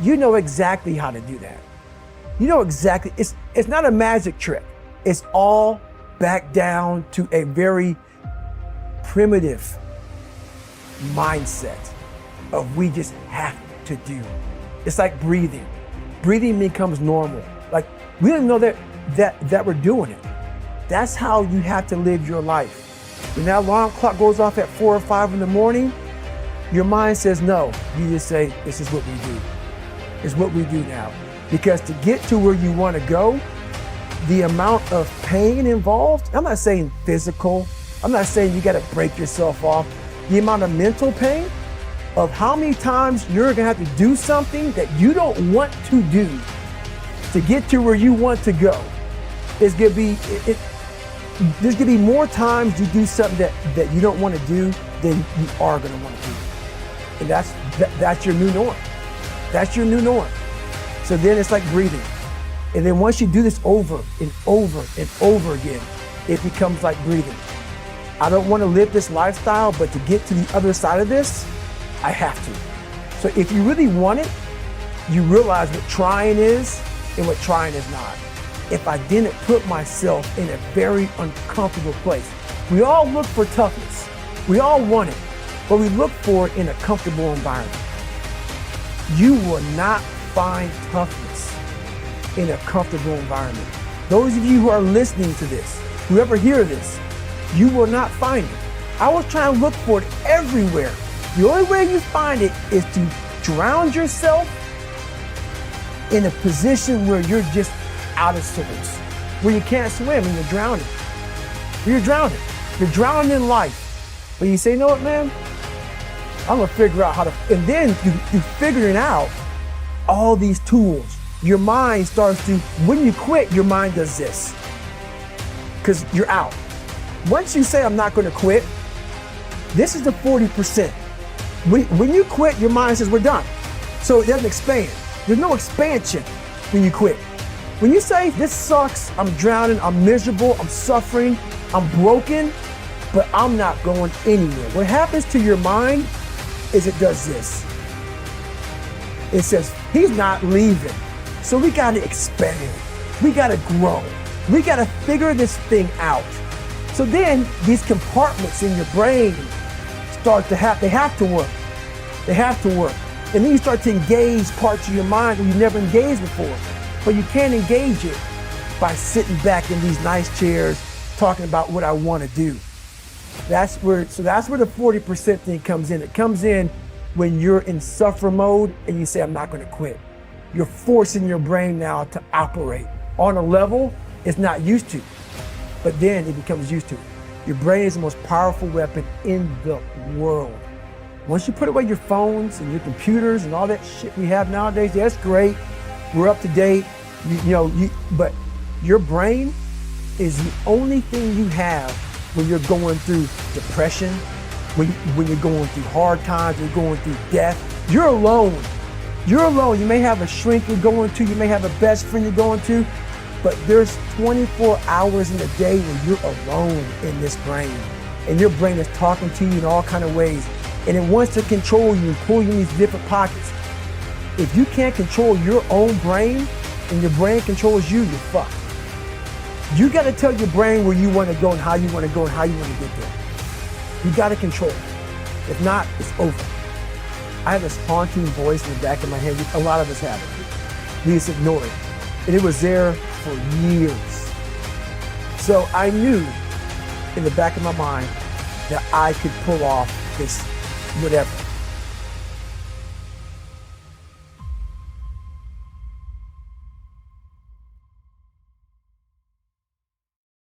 you know exactly how to do that. You know exactly, it's not a magic trick. It's all back down to a very primitive mindset of we just have to do. It's like breathing. Breathing becomes normal. Like we don't know that we're doing it. That's how you have to live your life. When that alarm clock goes off at 4 or 5 in the morning, your mind says no. You just say, this is what we do. It's what we do now. Because to get to where you want to go, the amount of pain involved, I'm not saying physical, I'm not saying you got to break yourself off. The amount of mental pain of how many times you're going to have to do something that you don't want to do to get to where you want to go is going to be, there's going to be more times you do something that you don't want to do than you are going to want to do. And that's your new norm. That's your new norm. So then it's like breathing. And then once you do this over and over and over again, it becomes like breathing. I don't want to live this lifestyle, but to get to the other side of this, I have to. So if you really want it, you realize what trying is and what trying is not. If I didn't put myself in a very uncomfortable place, we all look for toughness. We all want it, but we look for it in a comfortable environment. You will not find toughness in a comfortable environment. Those of you who are listening to this, whoever hear this, you will not find it. I was trying to look for it everywhere. The only way you find it is to drown yourself in a position where you're just out of sorts, where you can't swim and you're drowning. You're drowning. You're drowning in life. But you say, you know what, man? I'm gonna figure out how to, and then you figuring out all these tools. Your mind starts to, when you quit, your mind does this, because you're out. Once you say, I'm not gonna quit, this is the 40%. When you quit, your mind says, we're done. So it doesn't expand. There's no expansion when you quit. When you say, this sucks, I'm drowning, I'm miserable, I'm suffering, I'm broken, but I'm not going anywhere. What happens to your mind is it does this. It says, he's not leaving. So we gotta expand. We gotta grow. We gotta figure this thing out. So then these compartments in your brain start to they have to work. They have to work. And then you start to engage parts of your mind that you never engaged before. But you can't engage it by sitting back in these nice chairs talking about what I want to do. That's where the 40% thing comes in. It comes in when you're in suffer mode and you say, I'm not going to quit. You're forcing your brain now to operate on a level it's not used to, but then it becomes used to it. Your brain is the most powerful weapon in the world. Once you put away your phones and your computers and all that shit we have nowadays, that's great. We're up to date, but your brain is the only thing you have when you're going through depression, when you're going through hard times, when you're going through death. You're alone. You're alone. You may have a shrink you're going to, you may have a best friend you're going to, but there's 24 hours in a day where you're alone in this brain. And your brain is talking to you in all kinds of ways. And it wants to control you and pull you in these different pockets. If you can't control your own brain and your brain controls you, you're fucked. You got to tell your brain where you want to go and how you want to go and how you want to get there. You got to control it. If not, it's over. I have this haunting voice in the back of my head. A lot of us have it. We just ignore it. And it was there for years. So I knew in the back of my mind that I could pull off this whatever.